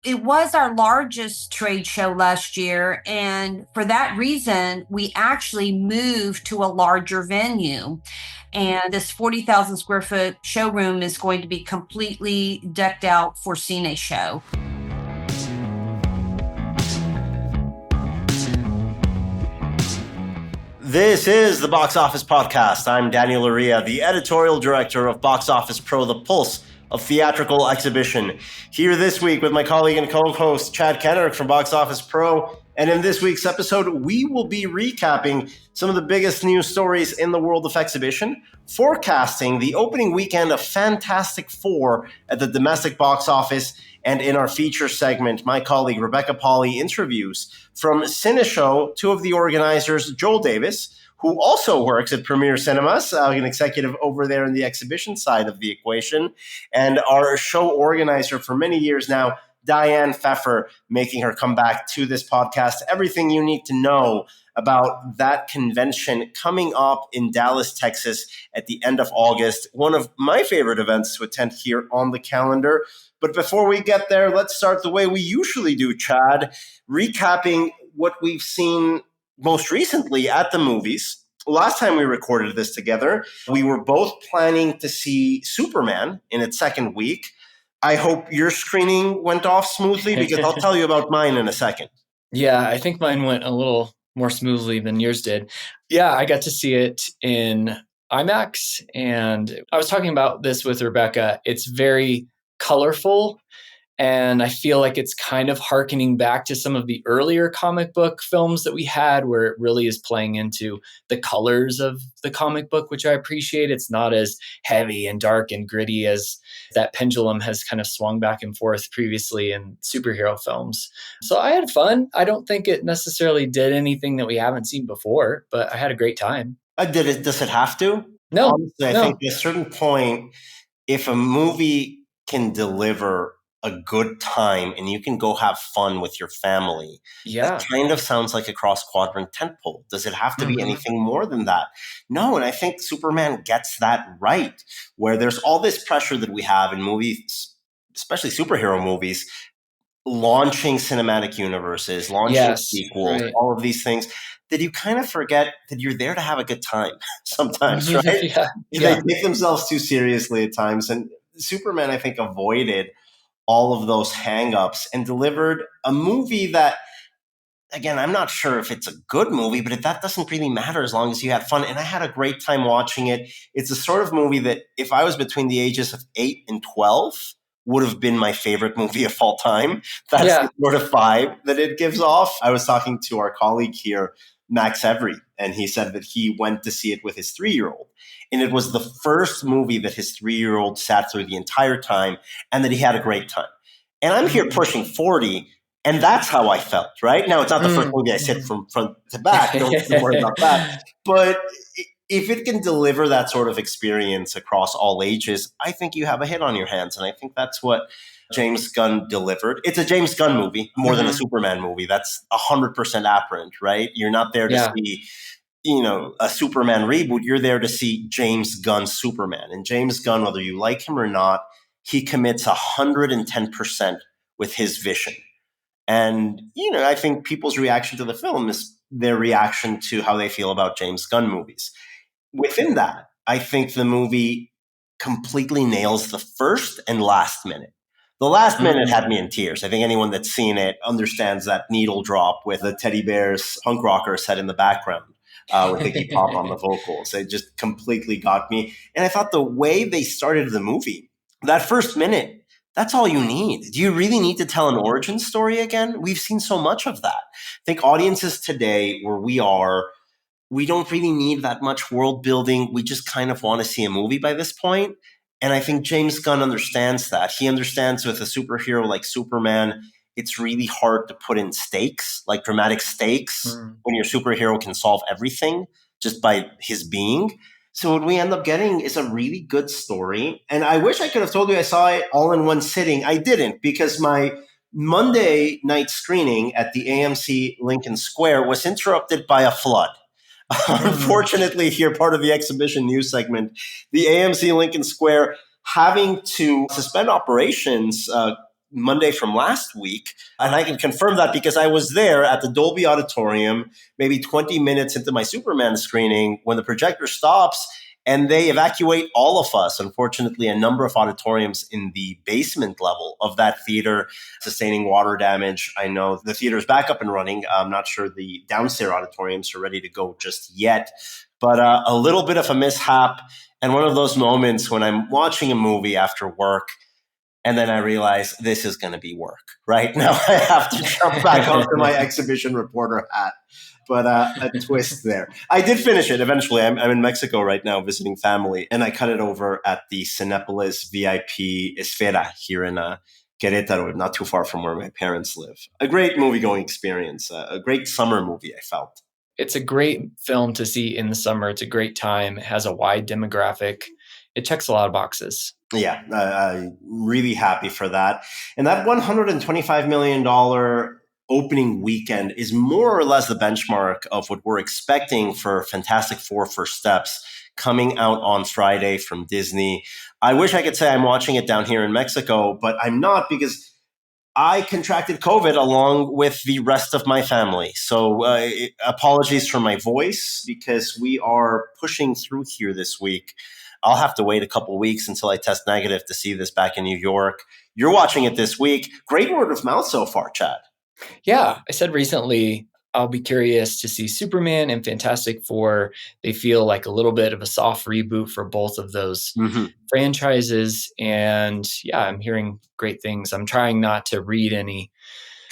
It was our largest trade show last year. And for that reason, we actually moved to a larger venue. And this 40,000 square foot showroom is going to be completely decked out for CineShow. This is the Box Office Podcast. I'm Daniel Loria, the editorial director of Box Office Pro, the pulse of theatrical exhibition. Here this week with my colleague and co-host Chad Kennerk from Box Office Pro. And in this week's episode, we will be recapping some of the biggest news stories in the world of exhibition, forecasting the opening weekend of Fantastic Four at the domestic box office, and in our feature segment, my colleague Rebecca Pahle interviews from CineShow two of the organizers, Joel Davis, who also works at Premier Cinemas, an executive over there in the exhibition side of the equation, and our show organizer for many years now, Diane Feffer, making her comeback to this podcast. Everything you need to know about that convention coming up in Dallas, Texas at the end of August. One of my favorite events to attend here on the calendar. But before we get there, let's start the way we usually do, Chad, recapping what we've seen most recently at the movies. Last time we recorded this together, we were both planning to see Superman in its second week. I hope your screening went off smoothly because I'll tell you about mine in a second. Yeah, I think mine went a little more smoothly than yours did. Yeah, I got to see it in IMAX, and I was talking about this with Rebecca. It's very colorful, and I feel like it's kind of hearkening back to some of the earlier comic book films that we had, where it really is playing into the colors of the comic book, which I appreciate. It's not as heavy and dark and gritty as that pendulum has kind of swung back and forth previously in superhero films. So I had fun. I don't think it necessarily did anything that we haven't seen before, but I had a great time. Does it have to? No, Honestly, I think at a certain point, if a movie can deliver a good time and you can go have fun with your family, that kind of sounds like a cross-quadrant tentpole. Does it have to be anything more than that? No, and I think Superman gets that right, where there's all this pressure that we have in movies, especially superhero movies, launching cinematic universes, launching sequels, all of these things, that you kind of forget that you're there to have a good time sometimes, right? They take themselves too seriously at times, and Superman, I think, avoided all of those hangups and delivered a movie that, again, I'm not sure if it's a good movie, but that doesn't really matter as long as you had fun. And I had a great time watching it. It's the sort of movie that if I was between the ages of 8 and 12, would have been my favorite movie of all time. That's the sort of vibe that it gives off. I was talking to our colleague here, Max Every, and he said that he went to see it with his 3-year-old. And it was the first movie that his 3-year-old sat through the entire time and that he had a great time. And I'm here pushing 40, and that's how I felt, right? Now, it's not the first movie I sit from front to back. Don't worry about that. But if it can deliver that sort of experience across all ages, I think you have a hit on your hands. And I think that's what James Gunn delivered. It's a James Gunn movie more than a Superman movie. That's 100% apparent, right? You're not there to see a Superman reboot. You're there to see James Gunn's Superman. And James Gunn, whether you like him or not, he commits 110% with his vision. And, I think people's reaction to the film is their reaction to how they feel about James Gunn movies. Within that, I think the movie completely nails the first and last minute. The last minute had me in tears. I think anyone that's seen it understands that needle drop with the teddy bears punk rocker set in the background. With Iggy Pop on the vocals. It just completely got me. And I thought the way they started the movie, that first minute, that's all you need. Do you really need to tell an origin story again? We've seen so much of that. I think audiences today, where we are, we don't really need that much world building. We just kind of want to see a movie by this point. And I think James Gunn understands that. He understands with a superhero like Superman, it's really hard to put in stakes, like dramatic stakes, when your superhero can solve everything just by his being. So what we end up getting is a really good story. And I wish I could have told you I saw it all in one sitting. I didn't, because my Monday night screening at the AMC Lincoln Square was interrupted by a flood. Unfortunately, here, part of the exhibition news segment, the AMC Lincoln Square having to suspend operations Monday from last week. And I can confirm that because I was there at the Dolby Auditorium, maybe 20 minutes into my Superman screening, when the projector stops and they evacuate all of us. Unfortunately, a number of auditoriums in the basement level of that theater sustaining water damage. I know the theater is back up and running. I'm not sure the downstairs auditoriums are ready to go just yet, but a little bit of a mishap. And one of those moments when I'm watching a movie after work, and then I realize this is going to be work. Right now, I have to jump back onto my exhibition reporter hat. But a twist there. I did finish it eventually. I'm in Mexico right now visiting family, and I cut it over at the Cinépolis VIP Esfera here in Querétaro, not too far from where my parents live. A great movie-going experience, a great summer movie, I felt. It's a great film to see in the summer. It's a great time. It has a wide demographic. It checks a lot of boxes. Yeah, I'm really happy for that. And that $125 million opening weekend is more or less the benchmark of what we're expecting for Fantastic Four First Steps coming out on Friday from Disney. I wish I could say I'm watching it down here in Mexico, but I'm not because I contracted COVID along with the rest of my family. So apologies for my voice because we are pushing through here this week. I'll have to wait a couple of weeks until I test negative to see this back in New York. You're watching it this week. Great word of mouth so far, Chad. Yeah, I said recently, I'll be curious to see Superman and Fantastic Four. They feel like a little bit of a soft reboot for both of those franchises. And yeah, I'm hearing great things. I'm trying not to read any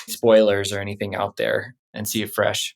spoilers or anything out there and see it fresh.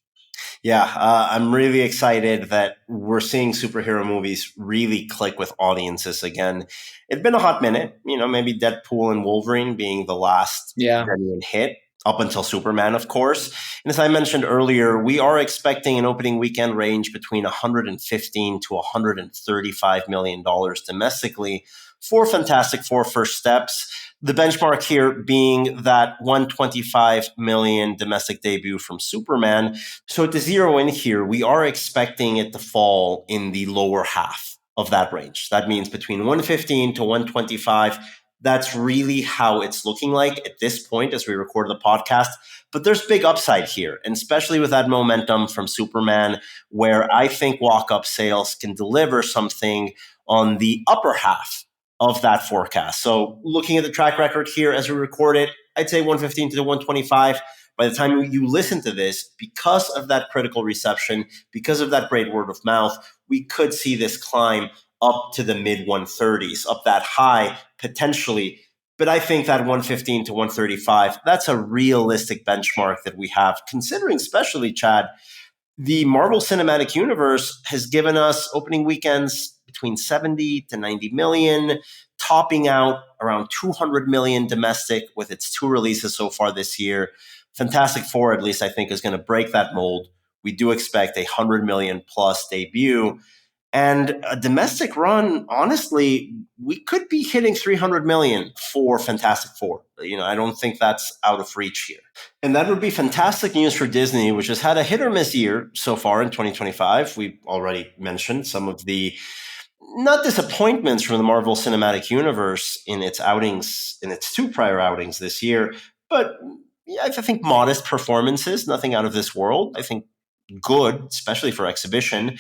Yeah, I'm really excited that we're seeing superhero movies really click with audiences again. It's been a hot minute, maybe Deadpool and Wolverine being the last genuine hit, up until Superman, of course. And as I mentioned earlier, we are expecting an opening weekend range between $115 to $135 million domestically for Fantastic Four First Steps. The benchmark here being that $125 million domestic debut from Superman. So to zero in here, we are expecting it to fall in the lower half of that range. That means between 115 to 125. That's really how it's looking like at this point as we record the podcast. But there's big upside here, and especially with that momentum from Superman, where I think walk-up sales can deliver something on the upper half of that forecast. So looking at the track record here as we record it, I'd say 115 to 125. By the time you listen to this, because of that critical reception, because of that great word of mouth, we could see this climb up to the mid 130s, up that high potentially. But I think that 115 to 135, that's a realistic benchmark that we have, considering especially, Chad, the Marvel Cinematic Universe has given us opening weekends between 70 to 90 million, topping out around 200 million domestic with its two releases so far this year. Fantastic Four, at least I think, is going to break that mold. We do expect a 100 million plus debut. And a domestic run, honestly, we could be hitting 300 million for Fantastic Four. I don't think that's out of reach here. And that would be fantastic news for Disney, which has had a hit or miss year so far in 2025. We've already mentioned some of the not disappointments from the Marvel Cinematic Universe in its outings, in its two prior outings this year, but I think modest performances, nothing out of this world. I think good, especially for exhibition.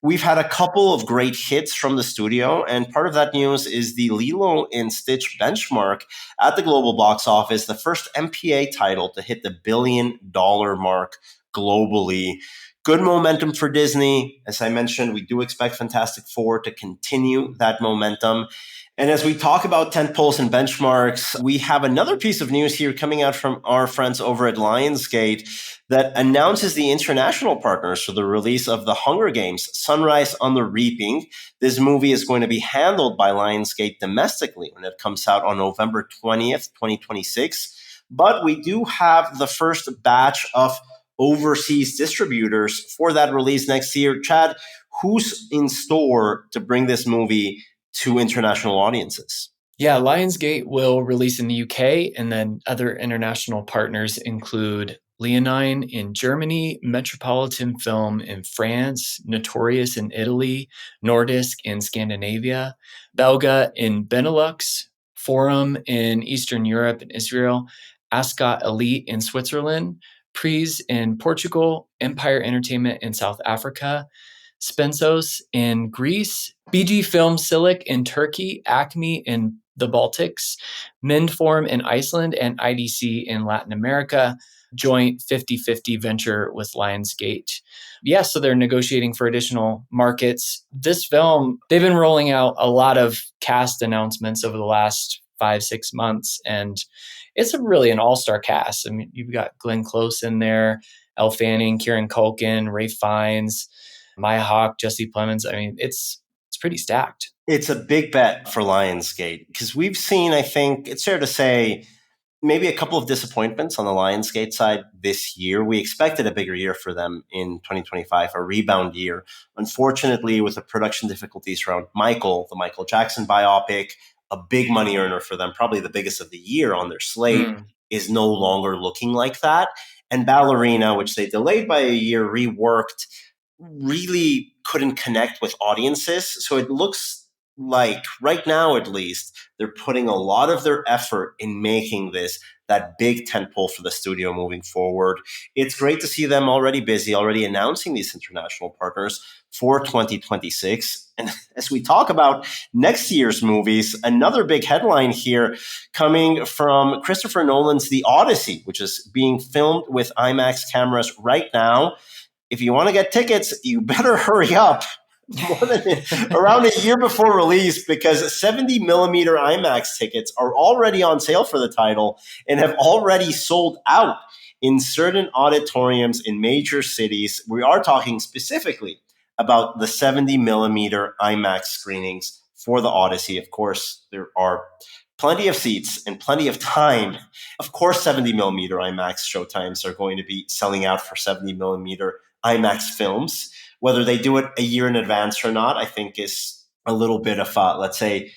We've had a couple of great hits from the studio, and part of that news is the Lilo and Stitch benchmark at the global box office, the first MPA title to hit the $1 billion mark globally. Good momentum for Disney. As I mentioned, we do expect Fantastic Four to continue that momentum. And as we talk about tentpoles and benchmarks, we have another piece of news here coming out from our friends over at Lionsgate that announces the international partners for the release of The Hunger Games: Sunrise on the Reaping. This movie is going to be handled by Lionsgate domestically when it comes out on November 20th, 2026. But we do have the first batch of overseas distributors for that release next year. Chad, who's in store to bring this movie to international audiences? Yeah, Lionsgate will release in the UK, and then other international partners include Leonine in Germany, Metropolitan Film in France, Notorious in Italy, Nordisk in Scandinavia, Belga in Benelux, Forum in Eastern Europe and Israel, Ascot Elite in Switzerland, Prise in Portugal, Empire Entertainment in South Africa, Spensos in Greece, BG Film Silic in Turkey, Acme in the Baltics, Mindform in Iceland, and IDC in Latin America. Joint 50-50 venture with Lionsgate. Yeah, so they're negotiating for additional markets. This film, they've been rolling out a lot of cast announcements over the last 5-6 months, and it's really an all-star cast. I mean, you've got Glenn Close in there, Elle Fanning, Kieran Culkin, Ralph Fiennes, Maya Hawke, Jesse Plemons. I mean, it's pretty stacked. It's a big bet for Lionsgate because we've seen, I think it's fair to say, maybe a couple of disappointments on the Lionsgate side this year. We expected a bigger year for them in 2025, a rebound year. Unfortunately, with the production difficulties around Michael, the Michael Jackson biopic, a big money earner for them, probably the biggest of the year on their slate, is no longer looking like that. And Ballerina, which they delayed by a year, reworked, really couldn't connect with audiences. So it looks like right now, at least, they're putting a lot of their effort in making this that big tentpole for the studio moving forward. It's great to see them already busy, already announcing these international partners for 2026. And as we talk about next year's movies, another big headline here coming from Christopher Nolan's The Odyssey, which is being filmed with IMAX cameras right now. If you want to get tickets, you better hurry up. Around a year before release, because 70 millimeter IMAX tickets are already on sale for the title and have already sold out in certain auditoriums in major cities. We are talking specifically about the 70 millimeter IMAX screenings for the Odyssey. Of course, there are plenty of seats and plenty of time. Of course, 70 millimeter IMAX showtimes are going to be selling out for 70 millimeter IMAX films. Whether they do it a year in advance or not, I think is a little bit of, let's say,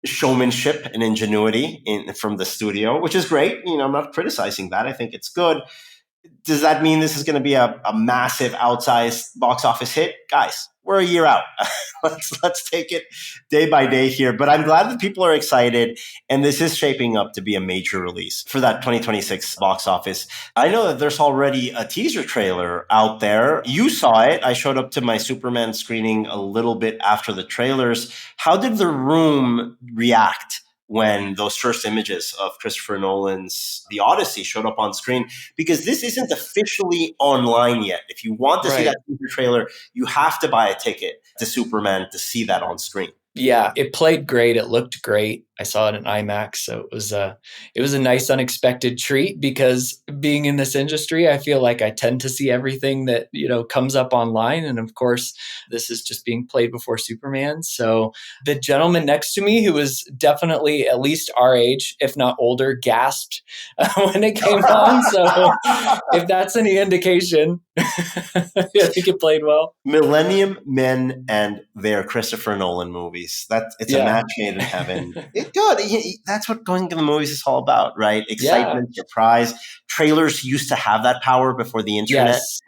showmanship and ingenuity from the studio, which is great. I'm not criticizing that. I think it's good. Does that mean this is going to be a massive, outsized box office hit? Guys, we're a year out. Let's take it day by day here. But I'm glad that people are excited, and this is shaping up to be a major release for that 2026 box office. I know that there's already a teaser trailer out there. You saw it. I showed up to my Superman screening a little bit after the trailers. How did the room react when those first images of Christopher Nolan's The Odyssey showed up on screen? Because this isn't officially online yet. If you want to see that teaser trailer, you have to buy a ticket to Superman to see that on screen. Yeah, it played great. It looked great. I saw it in IMAX, so it was a nice unexpected treat, because being in this industry, I feel like I tend to see everything that comes up online, and of course, this is just being played before Superman. So the gentleman next to me, who was definitely at least our age, if not older, gasped when it came on. So if that's any indication, I think it played well. Millennium Men and their Christopher Nolan movies. It's a match made in heaven. Good. That's what going to the movies is all about, right? Excitement, surprise. Trailers used to have that power before the internet. Yes.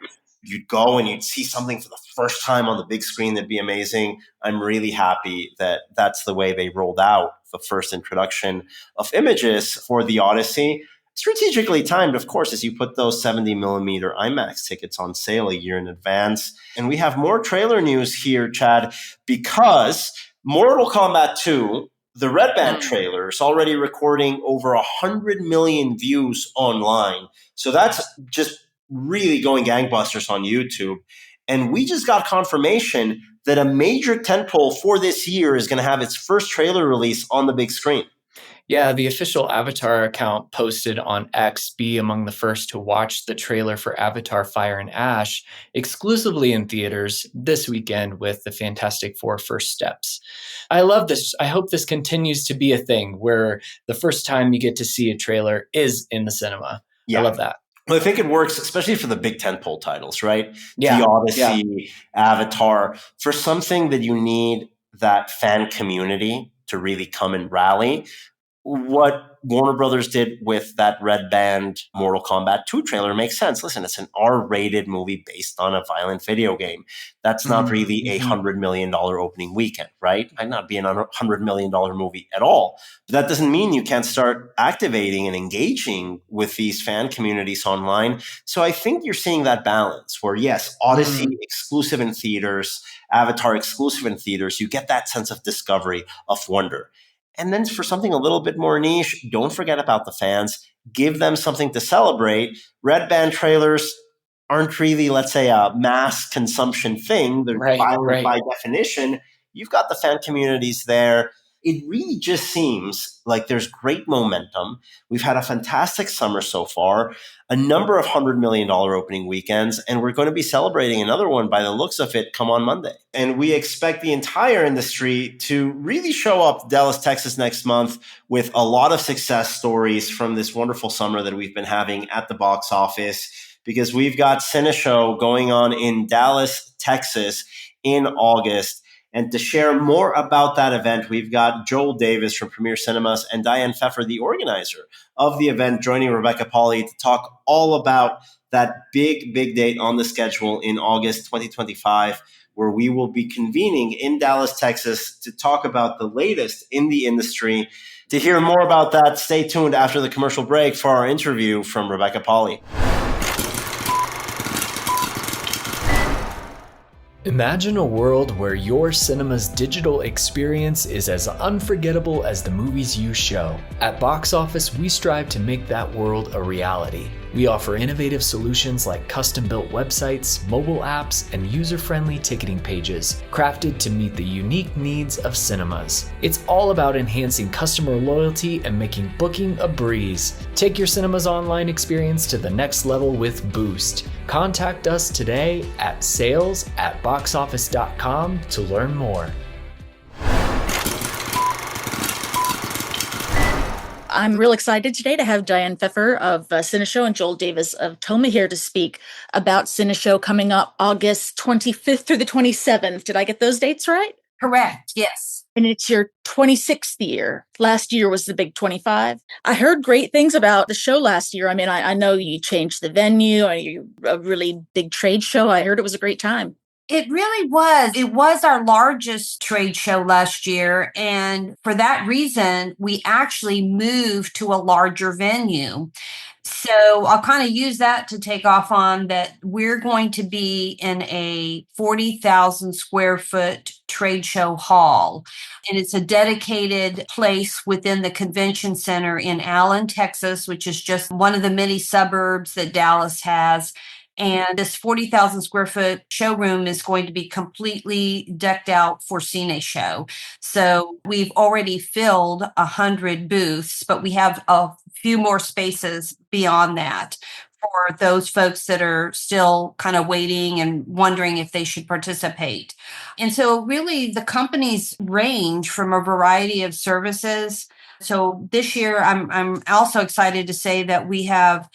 You'd go and you'd see something for the first time on the big screen that'd be amazing. I'm really happy that that's the way they rolled out the first introduction of images for the Odyssey. Strategically timed, of course, as you put those 70 millimeter IMAX tickets on sale a year in advance. And we have more trailer news here, Chad, because Mortal Kombat 2, the Red Band trailer, is already recording over 100 million views online. So that's just really going gangbusters on YouTube. And we just got confirmation that a major tentpole for this year is going to have its first trailer release on the big screen. Yeah, the official Avatar account posted on X, be among the first to watch the trailer for Avatar Fire and Ash exclusively in theaters this weekend with the Fantastic Four First Steps. I love this. I hope this continues to be a thing where the first time you get to see a trailer is in the cinema. Yeah. I love that. Well, I think it works, especially for the big tentpole titles, right? Yeah. The Odyssey, Avatar, for something that you need that fan community to really come and rally. what Warner Brothers did with that Red Band Mortal Kombat 2 trailer makes sense. Listen, it's an R-rated movie based on a violent video game. That's not really a $100 million opening weekend, right? Might not be a $100 million movie at all. But that doesn't mean you can't start activating and engaging with these fan communities online. So I think you're seeing that balance where, yes, Odyssey exclusive in theaters, Avatar exclusive in theaters, you get that sense of discovery, of wonder. And then for something a little bit more niche, don't forget about the fans. Give them something to celebrate. Red Band trailers aren't really, let's say, a mass consumption thing. They're violent by definition. You've got the fan communities there. It really just seems like there's great momentum. We've had a fantastic summer so far, a number of $100 million opening weekends, and we're going to be celebrating another one by the looks of it come on Monday. And we expect the entire industry to really show up Dallas, Texas next month with a lot of success stories from this wonderful summer that we've been having at the box office, because we've got CineShow going on in Dallas, Texas in August. And to share more about that event, we've got Joel Davis from Premier Cinemas and Diane Feffer, the organizer of the event, joining Rebecca Pahle to talk all about that big date on the schedule in August 2025, where we will be convening in Dallas, Texas to talk about the latest in the industry. To hear more about that, stay tuned after the commercial break for our interview from Rebecca Pahle. Imagine a world where your cinema's digital experience is as unforgettable as the movies you show. At Box Office, we strive to make that world a reality. We offer innovative solutions like custom-built websites, mobile apps, and user-friendly ticketing pages, crafted to meet the unique needs of cinemas. It's all about enhancing customer loyalty and making booking a breeze. Take your cinema's online experience to the next level with Boost. Contact us today at sales@boxoffice.com to learn more. I'm real excited today to have Diane Feffer of CineShow and Joel Davis of Toma here to speak about CineShow coming up August 25th through the 27th. Did I get those dates right? Correct, yes. And it's your 26th year. Last year was the big 25. I heard great things about the show last year. I mean, I know you changed the venue, a really big trade show. I heard it was a great time. It really was. It was our largest trade show last year. And for that reason, we actually moved to a larger venue. So I'll kind of use that to take off on that. We're going to be in a 40,000 square foot trade show hall. And it's a dedicated place within the convention center in Allen, Texas, which is just one of the many suburbs that Dallas has. And this 40,000 square foot showroom is going to be completely decked out for CineShow. So we've already filled 100 booths, but we have a few more spaces beyond that for those folks that are still kind of waiting and wondering if they should participate. And so really the companies range from a variety of services. So this year, I'm also excited to say that we have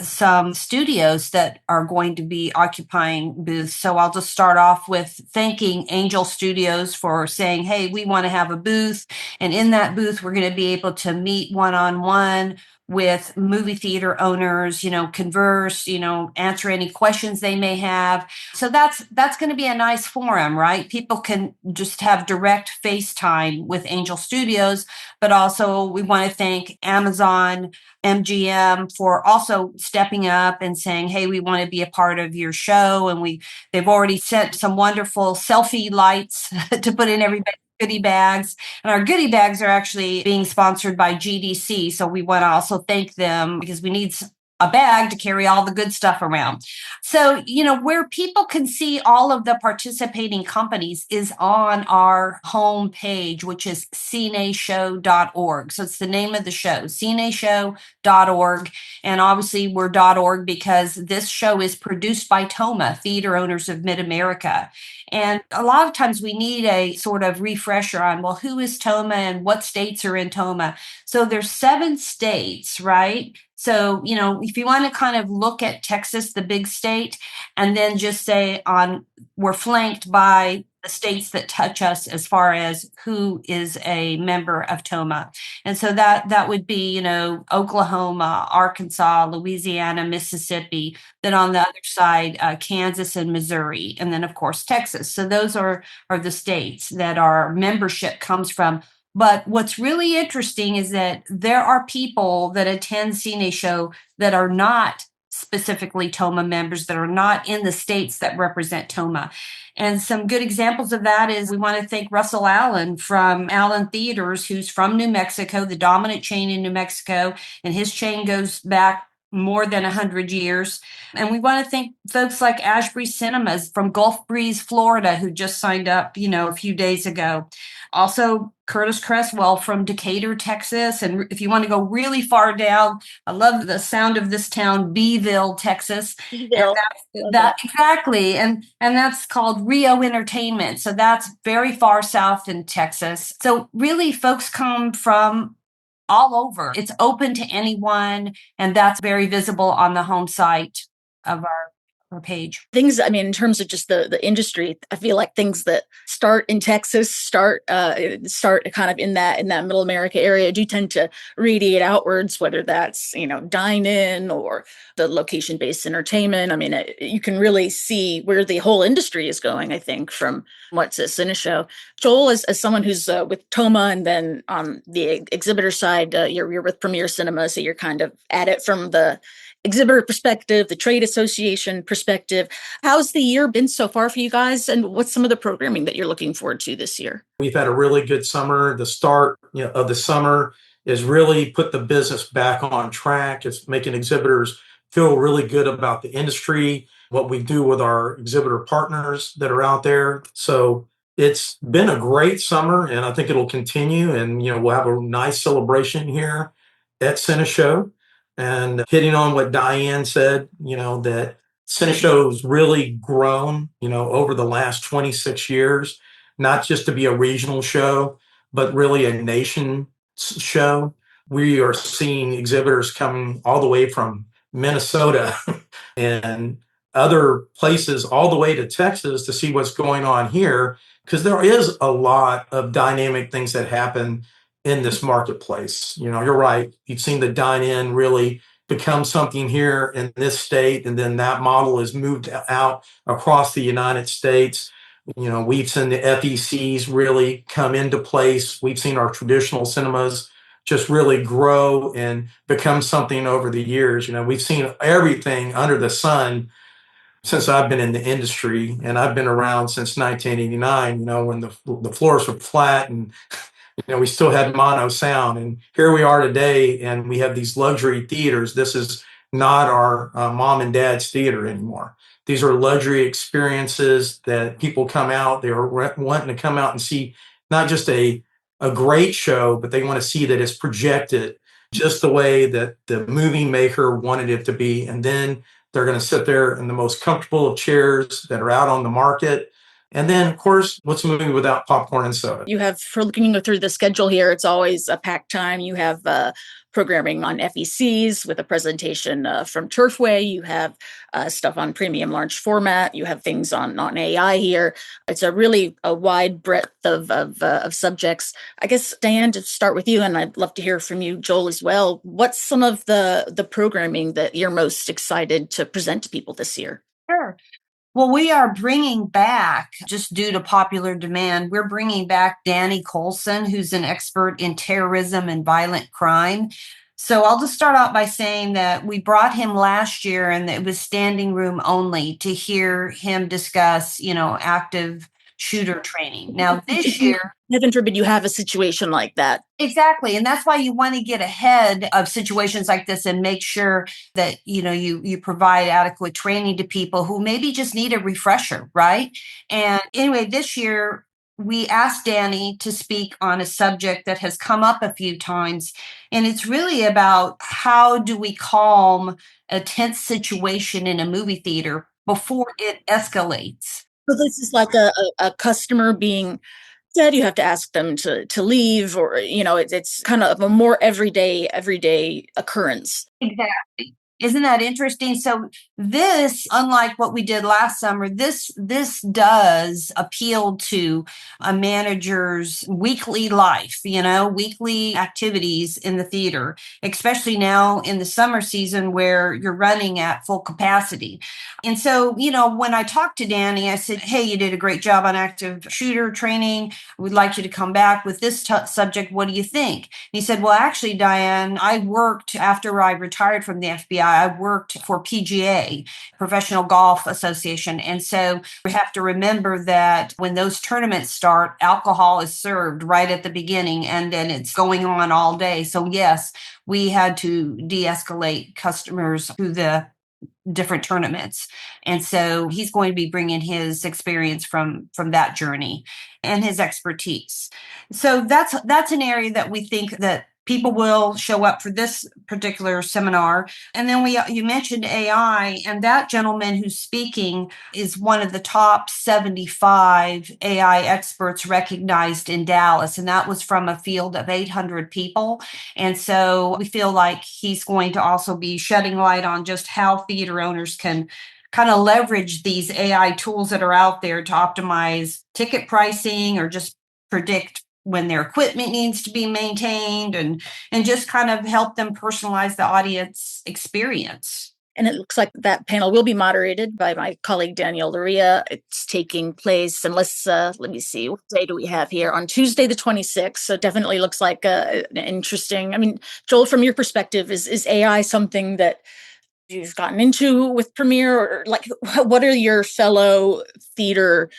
some studios that are going to be occupying booths. So I'll just start off with thanking Angel Studios for saying, hey, we want to have a booth. And in that booth, we're going to be able to meet one-on-one with movie theater owners, converse, answer any questions they may have. So that's going to be a nice forum, right? People can just have direct FaceTime with Angel Studios, but also we want to thank Amazon, MGM for also stepping up and saying, hey, we want to be a part of your show. And they've already sent some wonderful selfie lights to put in everybody's goodie bags. And our goodie bags are actually being sponsored by GDC. So we want to also thank them because we need a bag to carry all the good stuff around. So, where people can see all of the participating companies is on our home page, which is CineShow.org. So it's the name of the show, CineShow.org. And obviously we're .org because this show is produced by Toma, Theater Owners of Mid-America. And a lot of times we need a sort of refresher on, well, who is Toma and what states are in Toma? So there's 7 states, right? So, if you want to kind of look at Texas, the big state, and then just say we're flanked by the states that touch us as far as who is a member of TOMA. And so that would be, Oklahoma, Arkansas, Louisiana, Mississippi, then on the other side, Kansas and Missouri, and then of course Texas. So those are the states that our membership comes from. But what's really interesting is that there are people that attend CineShow that are not specifically TOMA members, that are not in the states that represent TOMA. And some good examples of that is we want to thank Russell Allen from Allen Theaters, who's from New Mexico, the dominant chain in New Mexico, and his chain goes back more than 100 years. And we want to thank folks like Ashbury Cinemas from Gulf Breeze, Florida, who just signed up, a few days ago. Also, Curtis Cresswell from Decatur, Texas. And if you want to go really far down, I love the sound of this town, Beeville, Texas. Beeville. That exactly. And that's called Rio Entertainment. So that's very far south in Texas. So really folks come from all over. It's open to anyone, and that's very visible on the home site of our page. Things, in terms of just the industry, I feel like things that start in Texas, start kind of in that middle America area, do tend to radiate outwards, whether that's, dine-in or the location-based entertainment. You can really see where the whole industry is going, I think, from what's a CineShow. Joel, as someone who's with TOMA, and then on the exhibitor side, you're with Premier Cinema, so you're kind of at it from the exhibitor perspective, the trade association perspective. How's the year been so far for you guys, and what's some of the programming that you're looking forward to this year? We've had a really good summer. The start of the summer is really put the business back on track. It's making exhibitors feel really good about the industry, what we do with our exhibitor partners that are out there. So it's been a great summer, and I think it'll continue. And we'll have a nice celebration here at CineShow. And hitting on what Diane said, that CineShow has really grown, over the last 26 years, not just to be a regional show, but really a nation show. We are seeing exhibitors coming all the way from Minnesota and other places all the way to Texas to see what's going on here, because there is a lot of dynamic things that happen in this marketplace. You're right. You've seen the dine-in really become something here in this state, and then that model is moved out across the United States. We've seen the FECs really come into place. We've seen our traditional cinemas just really grow and become something over the years. We've seen everything under the sun since I've been in the industry, and I've been around since 1989, when the floors were flat and we still had mono sound, and here we are today, and we have these luxury theaters. This is not our mom and dad's theater anymore. These are luxury experiences that people come out. They're wanting to come out and see not just a great show, but they want to see that it's projected just the way that the movie maker wanted it to be. And then they're going to sit there in the most comfortable of chairs that are out on the market. And then, of course, what's a movie without popcorn and soda? You have, for looking through the schedule here, it's always a packed time. You have programming on FECs with a presentation from Turfway. You have stuff on premium large format. You have things on AI here. It's a wide breadth of subjects. I guess, Diane, to start with you, and I'd love to hear from you, Joel, as well. What's some of the programming that you're most excited to present to people this year? Sure. Well, we are bringing back, just due to popular demand, we're bringing back Danny Colson, who's an expert in terrorism and violent crime. So I'll just start out by saying that we brought him last year, and it was standing room only to hear him discuss, active shooter training. Now, this year, heaven forbid you have a situation like that. Exactly. And that's why you want to get ahead of situations like this and make sure that, you provide adequate training to people who maybe just need a refresher, right? And anyway, this year, we asked Danny to speak on a subject that has come up a few times. And it's really about how do we calm a tense situation in a movie theater before it escalates. So this is like a customer being said, you have to ask them to leave, or, it's kind of a more everyday occurrence. Exactly. Isn't that interesting? So this, unlike what we did last summer, this does appeal to a manager's weekly life, weekly activities in the theater, especially now in the summer season where you're running at full capacity. And so, when I talked to Danny, I said, hey, you did a great job on active shooter training. We'd like you to come back with this subject. What do you think? And he said, well, actually, Diane, I worked after I retired from the FBI. I worked for PGA, Professional Golf Association. And so we have to remember that when those tournaments start, alcohol is served right at the beginning and then it's going on all day. So yes, we had to de-escalate customers through the different tournaments. And so he's going to be bringing his experience from that journey and his expertise. So that's an area that we think that people will show up for this particular seminar. And then you mentioned AI, and that gentleman who's speaking is one of the top 75 AI experts recognized in Dallas. And that was from a field of 800 people. And so we feel like he's going to also be shedding light on just how theater owners can kind of leverage these AI tools that are out there to optimize ticket pricing or just predict when their equipment needs to be maintained and just kind of help them personalize the audience experience. And it looks like that panel will be moderated by my colleague, Danielle Loria. It's taking place, and let me see, what day do we have here? On Tuesday, the 26th. So definitely looks like an interesting, Joel, from your perspective, is AI something that you've gotten into with Premiere, or like, what are your fellow theater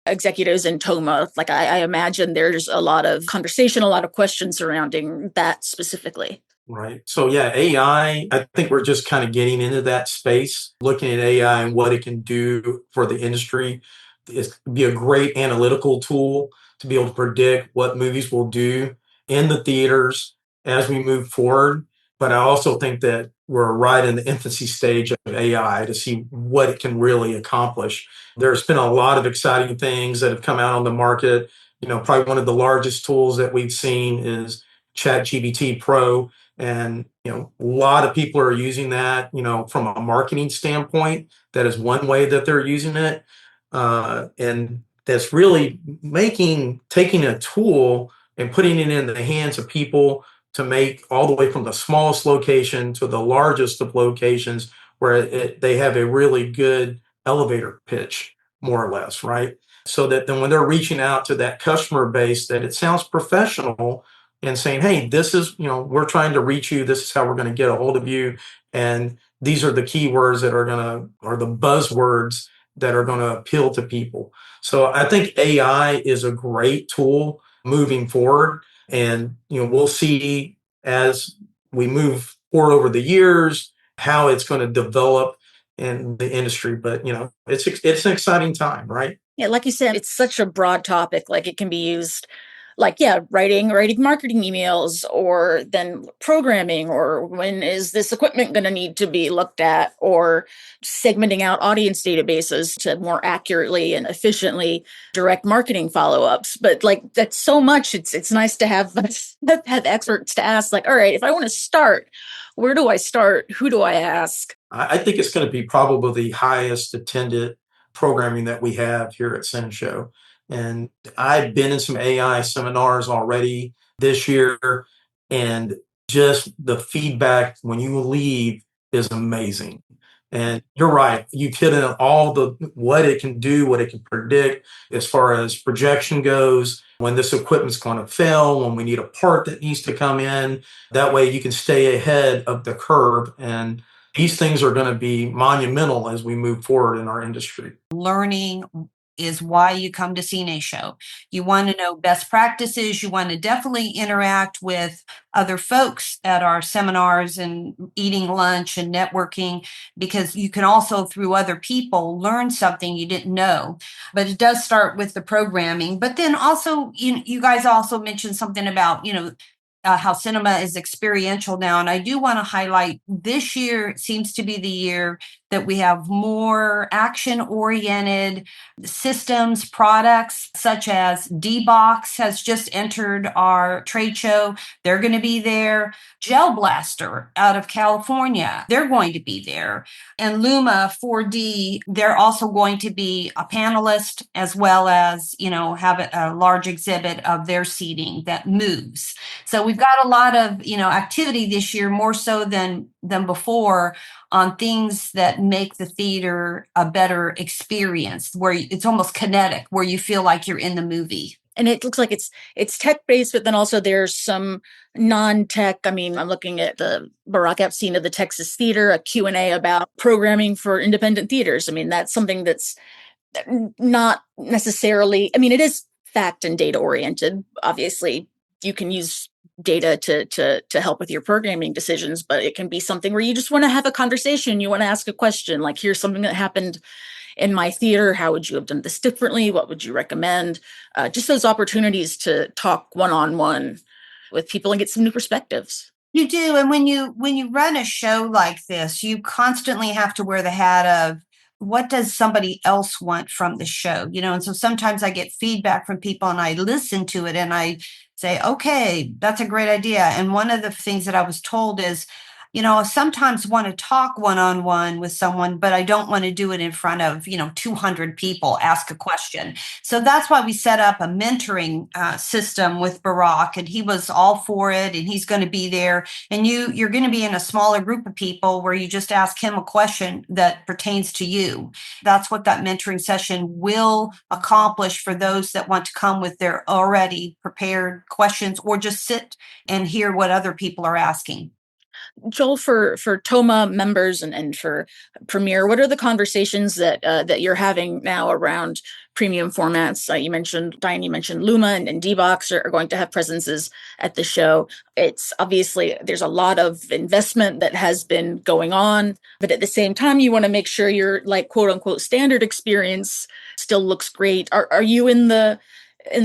executives in Toma? Like, I imagine there's a lot of conversation, a lot of questions surrounding that specifically. Right. So yeah, I think we're just kind of getting into that space, looking at AI and what it can do for the industry. It's be a great analytical tool to be able to predict what movies will do in the theaters as we move forward. But I also think that we're right in the infancy stage of AI to see what it can really accomplish. There's been a lot of exciting things that have come out on the market. Probably one of the largest tools that we've seen is ChatGPT Pro. And, a lot of people are using that, from a marketing standpoint. That is one way that they're using it. And that's really taking a tool and putting it in the hands of people to make all the way from the smallest location to the largest of locations where they have a really good elevator pitch, more or less, right? So that then when they're reaching out to that customer base, that it sounds professional and saying, hey, this is, we're trying to reach you. This is how we're going to get a hold of you. And these are the keywords that are the buzzwords that are going to appeal to people. So I think AI is a great tool moving forward. And, we'll see as we move forward over the years, how it's going to develop in the industry. But, it's an exciting time, right? Yeah, like you said, it's such a broad topic. Like, it can be used like, yeah, writing marketing emails, or then programming, or when is this equipment going to need to be looked at, or segmenting out audience databases to more accurately and efficiently direct marketing follow-ups. But like, that's so much. It's nice to have experts to ask, like, all right, if I want to start, where do I start? Who do I ask? I think it's going to be probably the highest attended programming that we have here at CineShow. And I've been in some AI seminars already this year, and just the feedback when you leave is amazing. And you're right, you've hit on all what it can do, what it can predict as far as projection goes, when this equipment's going to fail, when we need a part that needs to come in. That way you can stay ahead of the curve. And these things are going to be monumental as we move forward in our industry. Learning is why you come to CineShow. You want to know best practices. You want to definitely interact with other folks at our seminars and eating lunch and networking, because you can also, through other people, learn something you didn't know. But it does start with the programming. But then also, you guys also mentioned something about, how cinema is experiential now. And I do want to highlight this year seems to be the year that we have more action oriented systems, products, such as D-Box has just entered our trade show. They're going to be there. Gel Blaster out of California, they're going to be there. And Luma 4D, they're also going to be a panelist as well as, have a large exhibit of their seating that moves. So we've got a lot of, activity this year, more so than before, on things that make the theater a better experience, where it's almost kinetic, where you feel like you're in the movie. And it looks like it's tech-based, but then also there's some non-tech. I mean, I'm looking at the Barack Epstein of the Texas Theater, a Q&A about programming for independent theaters. I mean, that's something that's not necessarily, I mean, it is fact and data oriented. Obviously, you can use data to help with your programming decisions, but it can be something where you just want to have a conversation. You want to ask a question, like, here's something that happened in my theater. How would you have done this differently? What would you recommend? Just those opportunities to talk one-on-one with people and get some new perspectives. You do. And when you run a show like this, you constantly have to wear the hat of, what does somebody else want from the show? And so sometimes I get feedback from people and I listen to it and I say, okay, that's a great idea. And one of the things that I was told is, I sometimes want to talk one-on-one with someone, but I don't want to do it in front of, 200 people, ask a question. So that's why we set up a mentoring system with Barack, and he was all for it, and he's going to be there. And you're going to be in a smaller group of people where you just ask him a question that pertains to you. That's what that mentoring session will accomplish for those that want to come with their already prepared questions, or just sit and hear what other people are asking. Joel, for TOMA members and for Premiere, what are the conversations that you're having now around premium formats? Diane, you mentioned Luma and D-Box are going to have presences at the show. It's obviously, there's a lot of investment that has been going on, but at the same time, you want to make sure your, like, quote unquote standard experience still looks great. Are you in the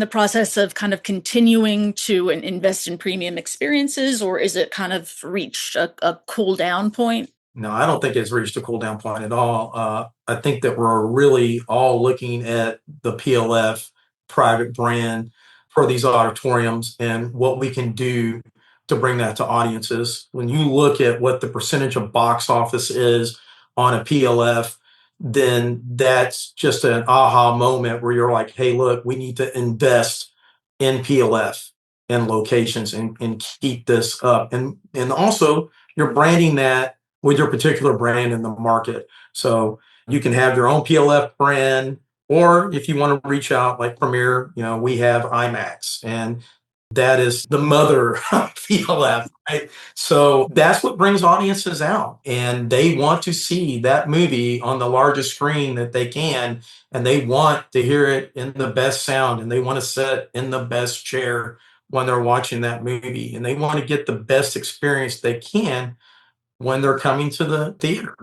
process of kind of continuing to invest in premium experiences, or is it kind of reached a cool down point? No, I don't think it's reached a cool down point at all. I think that we're really all looking at the PLF private brand for these auditoriums and what we can do to bring that to audiences. When you look at what the percentage of box office is on a PLF, then that's just an aha moment where you're like, hey, look, we need to invest in PLF and locations and keep this up. And also you're branding that with your particular brand in the market. So you can have your own PLF brand, or if you want to reach out like Premiere, we have IMAX, and that is the mother of PLF, right? So that's what brings audiences out, and they want to see that movie on the largest screen that they can, and they want to hear it in the best sound, and they want to sit in the best chair when they're watching that movie, and they want to get the best experience they can when they're coming to the theater.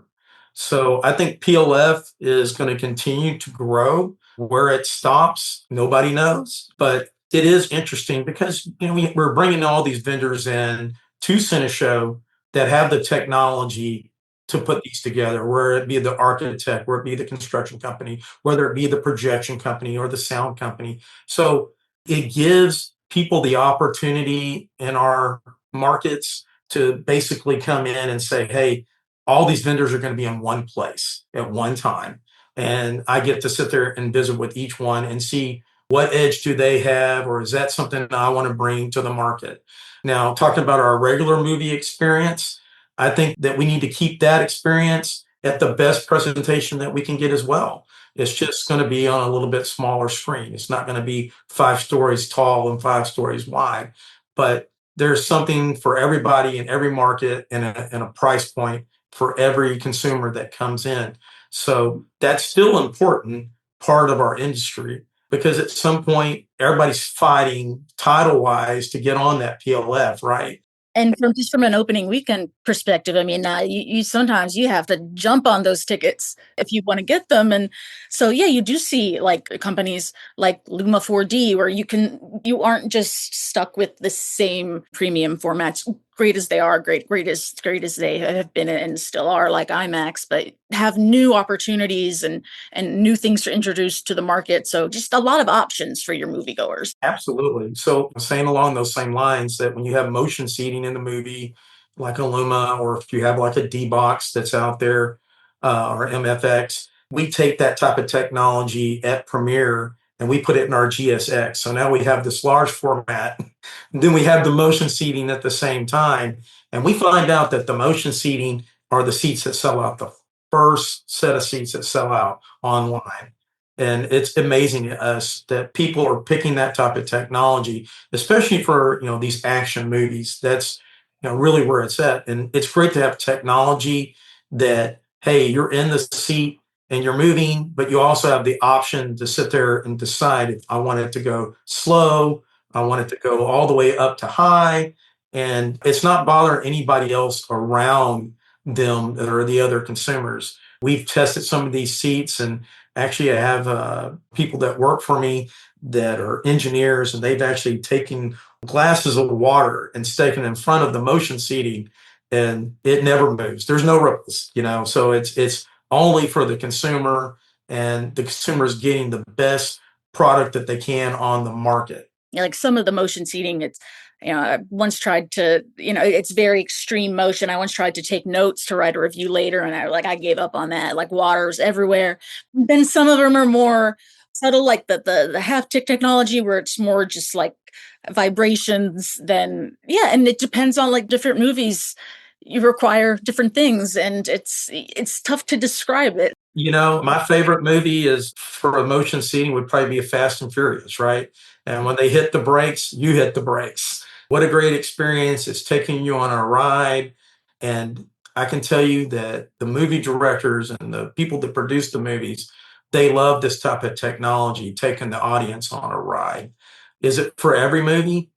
So I think PLF is going to continue to grow. Where it stops, nobody knows. But it is interesting because we're bringing all these vendors in to CineShow that have the technology to put these together, whether it be the architect, whether it be the construction company, whether it be the projection company or the sound company. So it gives people the opportunity in our markets to basically come in and say, hey, all these vendors are going to be in one place at one time. And I get to sit there and visit with each one and see what edge do they have, or is that something that I want to bring to the market? Now, talking about our regular movie experience, I think that we need to keep that experience at the best presentation that we can get as well. It's just going to be on a little bit smaller screen. It's not going to be 5 stories tall and 5 stories wide, but there's something for everybody in every market and a price point for every consumer that comes in. So that's still an important part of our industry, because at some point everybody's fighting title wise to get on that PLF, right? And from an opening weekend perspective, I mean, you sometimes you have to jump on those tickets if you want to get them. And so, yeah, you do see like companies like Luma 4D where you aren't just stuck with the same premium formats, great as they are, great as they have been and still are, like IMAX, but have new opportunities and new things to introduce to the market. So just a lot of options for your moviegoers. Absolutely. So saying along those same lines that when you have motion seating in the movie, like a Luma, or if you have like a D box that's out there, or MFX, we take that type of technology at Premiere and we put it in our GSX. So now we have this large format. Then we have the motion seating at the same time. And we find out that the motion seating are the seats that sell out, the first set of seats that sell out online. And it's amazing to us that people are picking that type of technology, especially for these action movies. That's really where it's at. And it's great to have technology that, hey, you're in the seat and you're moving, but you also have the option to sit there and decide if I want it to go slow, I want it to go all the way up to high, and it's not bothering anybody else around them that are the other consumers. We've tested some of these seats, and actually, I have people that work for me that are engineers, and they've actually taken glasses of water and taken in front of the motion seating, and it never moves. There's no ripples, So it's only for the consumer, and the consumer is getting the best product that they can on the market. Yeah, like some of the motion seating, I once tried to, it's very extreme motion. I once tried to take notes to write a review later, and I gave up on that. Like water's everywhere. Then some of them are more subtle, like the haptic technology, where it's more just like vibrations. Then yeah, and it depends on like different movies. You require different things, and it's tough to describe it. My favorite movie is for a motion seating would probably be a Fast and Furious, right? And when they hit the brakes, you hit the brakes. What a great experience. It's taking you on a ride. And I can tell you that the movie directors and the people that produce the movies, they love this type of technology, taking the audience on a ride. Is it for every movie?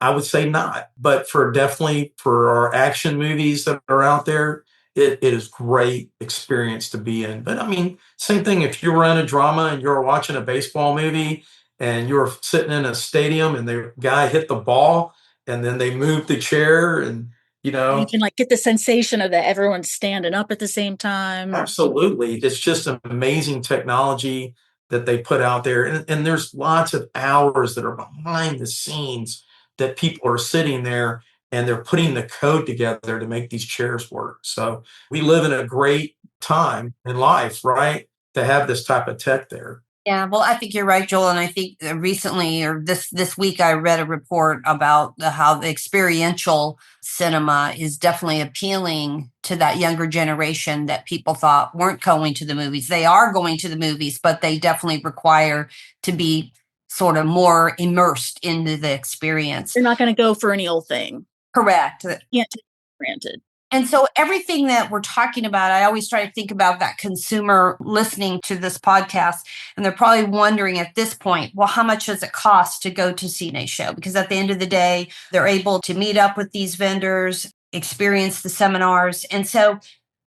I would say not, but definitely for our action movies that are out there, it is great experience to be in. But I mean, same thing if you were in a drama and you're watching a baseball movie and you're sitting in a stadium and the guy hit the ball and then they move the chair and You can like get the sensation of that everyone's standing up at the same time. Absolutely. It's just an amazing technology that they put out there. And there's lots of hours that are behind the scenes that people are sitting there and they're putting the code together to make these chairs work. So we live in a great time in life, right? To have this type of tech there. Yeah, well, I think you're right, Joel. And I think recently or this week, I read a report about how the experiential cinema is definitely appealing to that younger generation that people thought weren't going to the movies. They are going to the movies, but they definitely require to be sort of more immersed into the experience. They're not going to go for any old thing. Correct. Can't take it for granted. And so everything that we're talking about, I always try to think about that consumer listening to this podcast. And they're probably wondering at this point, well, how much does it cost to go to CineShow? Because at the end of the day, they're able to meet up with these vendors, experience the seminars. And so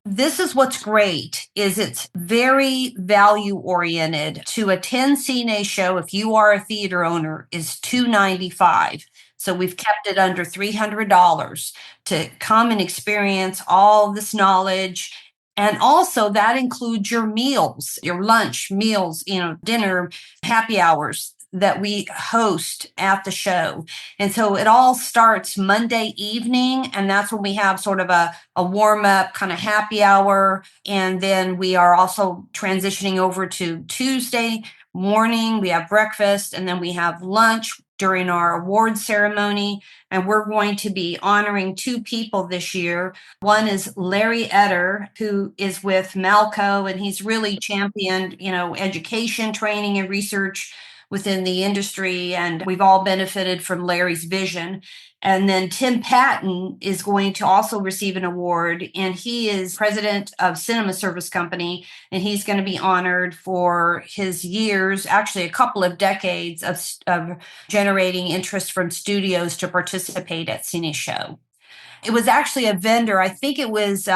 this is what's great is it's very value oriented. To attend CineShow, if you are a theater owner, is $295. So we've kept it under $300 to come and experience all this knowledge. And also that includes your meals, your lunch, meals, dinner, happy hours that we host at the show. And so it all starts Monday evening, and that's when we have sort of a warm-up kind of happy hour. And then we are also transitioning over to Tuesday morning. We have breakfast, and then we have lunch during our award ceremony. And we're going to be honoring two people this year. One is Larry Etter, who is with Malco, and he's really championed, education, training, and research within the industry. And we've all benefited from Larry's vision. And then Tim Patton is going to also receive an award, and he is president of Cinema Service Company, and he's going to be honored for his years, actually a couple of decades of generating interest from studios to participate at CineShow. It was actually a vendor. I think it was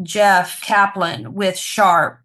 Jeff Kaplan with Sharp,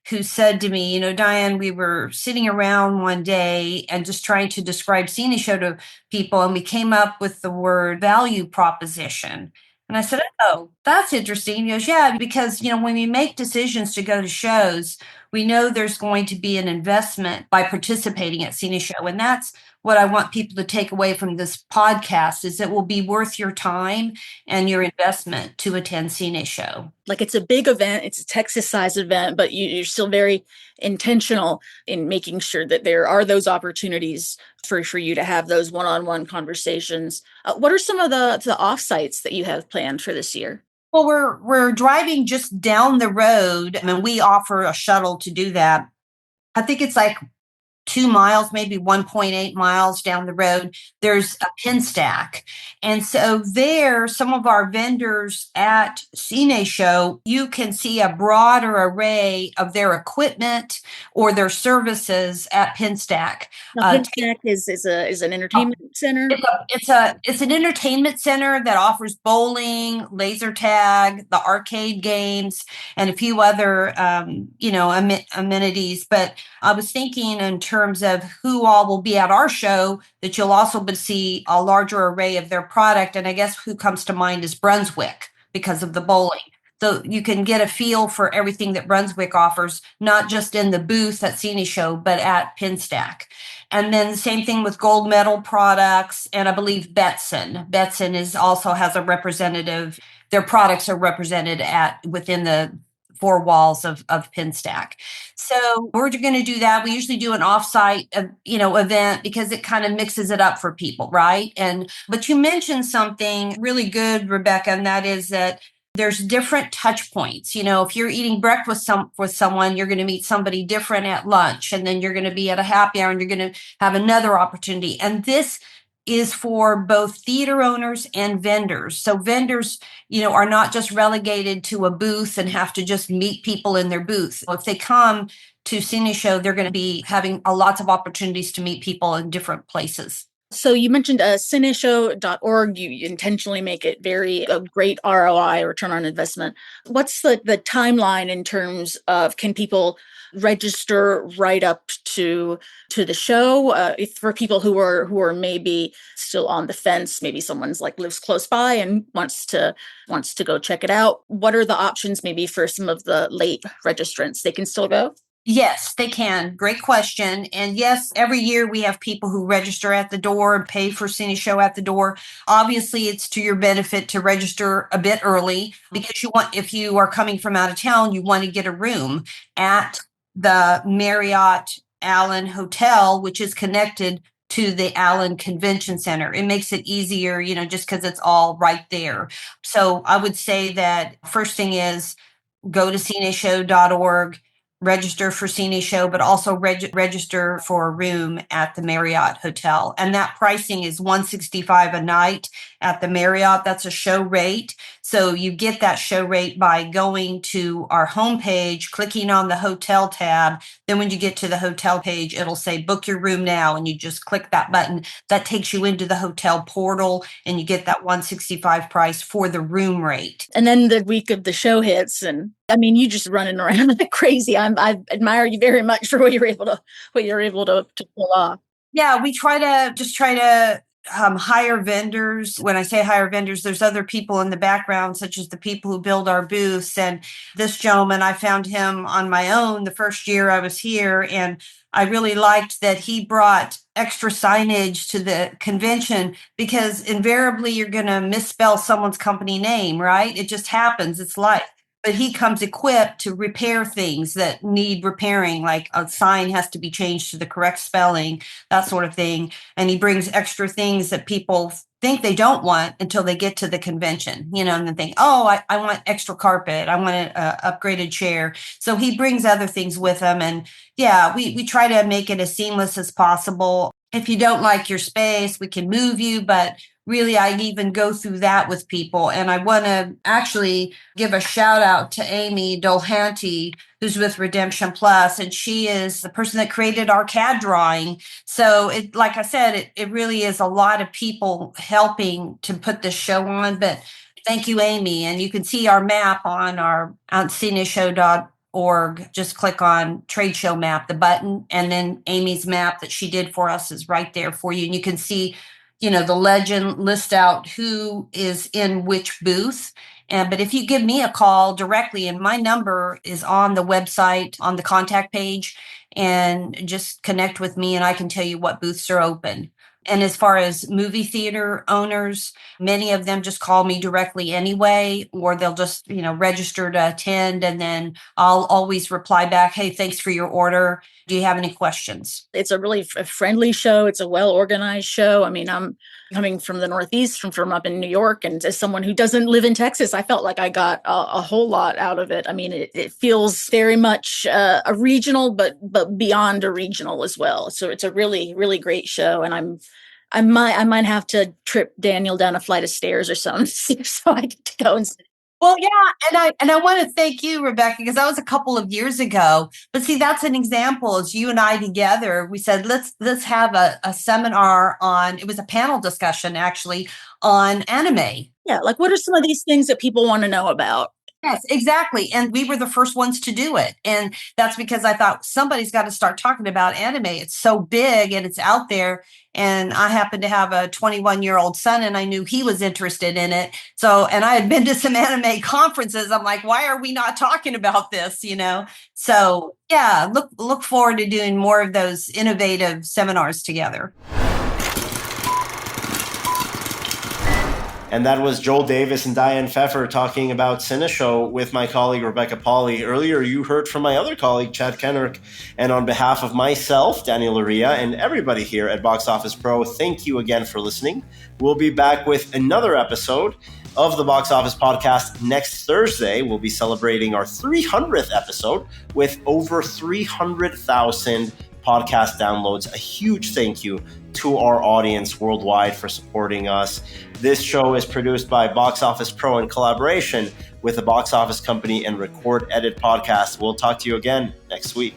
who said to me, Diane, we were sitting around one day and just trying to describe CineShow to people, and we came up with the word value proposition. And I said, oh, that's interesting. He goes, yeah, because, when we make decisions to go to shows, we know there's going to be an investment by participating at CineShow. And that's what I want people to take away from this podcast, is it will be worth your time and your investment to attend CineShow. Like, it's a big event, it's a Texas-sized event, but you're still very intentional in making sure that there are those opportunities for you to have those one-on-one conversations. What are some of the offsites that you have planned for this year? Well, we're driving just down the road. I mean, we offer a shuttle to do that. I think it's like 2 miles, maybe 1.8 miles down the road, there's a pin stack. And so there, some of our vendors at CineShow, you can see a broader array of their equipment or their services at pin stack. Now, pin stack is an entertainment center. It's an entertainment center that offers bowling, laser tag, the arcade games, and a few other amenities. But I was thinking in terms of who all will be at our show, that you'll also see a larger array of their product. And I guess who comes to mind is Brunswick because of the bowling. So you can get a feel for everything that Brunswick offers, not just in the booth at CineShow, but at Pinstack. And then the same thing with gold medal products. And I believe Betson. Betson also has a representative. Their products are represented within the 4 walls of Pinstack. So we're going to do that. We usually do an offsite, event because it kind of mixes it up for people, right? But you mentioned something really good, Rebecca, and that is that there's different touch points. If you're eating breakfast with someone, you're going to meet somebody different at lunch, and then you're going to be at a happy hour and you're going to have another opportunity. And this is for both theater owners and vendors. So vendors, are not just relegated to a booth and have to just meet people in their booth. If they come to CineShow, they're going to be having lots of opportunities to meet people in different places. So you mentioned CineShow.org. You intentionally make it a great ROI, return on investment. What's the timeline in terms of, can people register right up to the show? For people who are maybe still on the fence, maybe someone's lives close by and wants to go check it out. What are the options maybe for some of the late registrants? They can still go? Yes, they can. Great question. And yes, every year we have people who register at the door and pay for CineShow at the door. Obviously, it's to your benefit to register a bit early because if you are coming from out of town, you want to get a room at the Marriott Allen Hotel, which is connected to the Allen Convention Center. It makes it easier, just because it's all right there. So I would say that first thing is go to CineShow.org. Register for CineShow, but also register for a room at the Marriott Hotel. And that pricing is $165 a night at the Marriott. That's a show rate. So you get that show rate by going to our homepage, clicking on the hotel tab. Then when you get to the hotel page, it'll say book your room now. And you just click that button. That takes you into the hotel portal and you get that $165 price for the room rate. And then the week of the show hits, and you just running around like crazy. I admire you very much for what you're able to pull off. Yeah, we try to hire vendors. When I say hire vendors, there's other people in the background, such as the people who build our booths. And this gentleman, I found him on my own the first year I was here. And I really liked that he brought extra signage to the convention, because invariably you're going to misspell someone's company name, right? It just happens. It's life. But he comes equipped to repair things that need repairing, like a sign has to be changed to the correct spelling, that sort of thing. And he brings extra things that people think they don't want until they get to the convention, and then think, oh, I want extra carpet. I want an upgraded chair. So he brings other things with him. And yeah, we try to make it as seamless as possible. if you don't like your space, we can move you. But really, I even go through that with people. And I want to actually give a shout out to Amy Dolhanty, who's with Redemption Plus, and she is the person that created our CAD drawing. So it, like I said, it really is a lot of people helping to put this show on. But thank you, Amy. And you can see our map on CineShow.org. Just click on trade show map, the button, and then Amy's map that she did for us is right there for you. And you can see, the legend, list out who is in which booth. But if you give me a call directly, and my number is on the website, on the contact page, and just connect with me and I can tell you what booths are open. And as far as movie theater owners, many of them just call me directly anyway, or they'll just, register to attend. And then I'll always reply back, hey, thanks for your order. Do you have any questions? It's a really friendly show. It's a well-organized show. I mean, I'm coming from the Northeast, from up in New York. And as someone who doesn't live in Texas, I felt like I got a whole lot out of it. I mean, it feels very much a regional, but beyond a regional as well. So it's a really, really great show. And I might have to trip Daniel down a flight of stairs or something so I get to go and see. Well, yeah, and I want to thank you, Rebecca, because that was a couple of years ago. But see, that's an example. As you and I together, we said let's have a seminar on. It was a panel discussion actually on anime. Yeah, like what are some of these things that people want to know about? Yes, exactly. And we were the first ones to do it. And that's because I thought somebody's got to start talking about anime. It's so big and it's out there. And I happen to have a 21-year-old son and I knew he was interested in it. So, and I had been to some anime conferences. I'm like, why are we not talking about this? So yeah, look forward to doing more of those innovative seminars together. And that was Joel Davis and Diane Feffer talking about CineShow with my colleague Rebecca Pahle. Earlier, you heard from my other colleague, Chad Kennerk. And on behalf of myself, Daniel Loria, and everybody here at Box Office Pro, thank you again for listening. We'll be back with another episode of the Box Office Podcast next Thursday. We'll be celebrating our 300th episode with over 300,000 podcast downloads. A huge thank you to our audience worldwide for supporting us. This show is produced by Box Office Pro in collaboration with the Box Office Company and Record Edit Podcast. We'll talk to you again next week.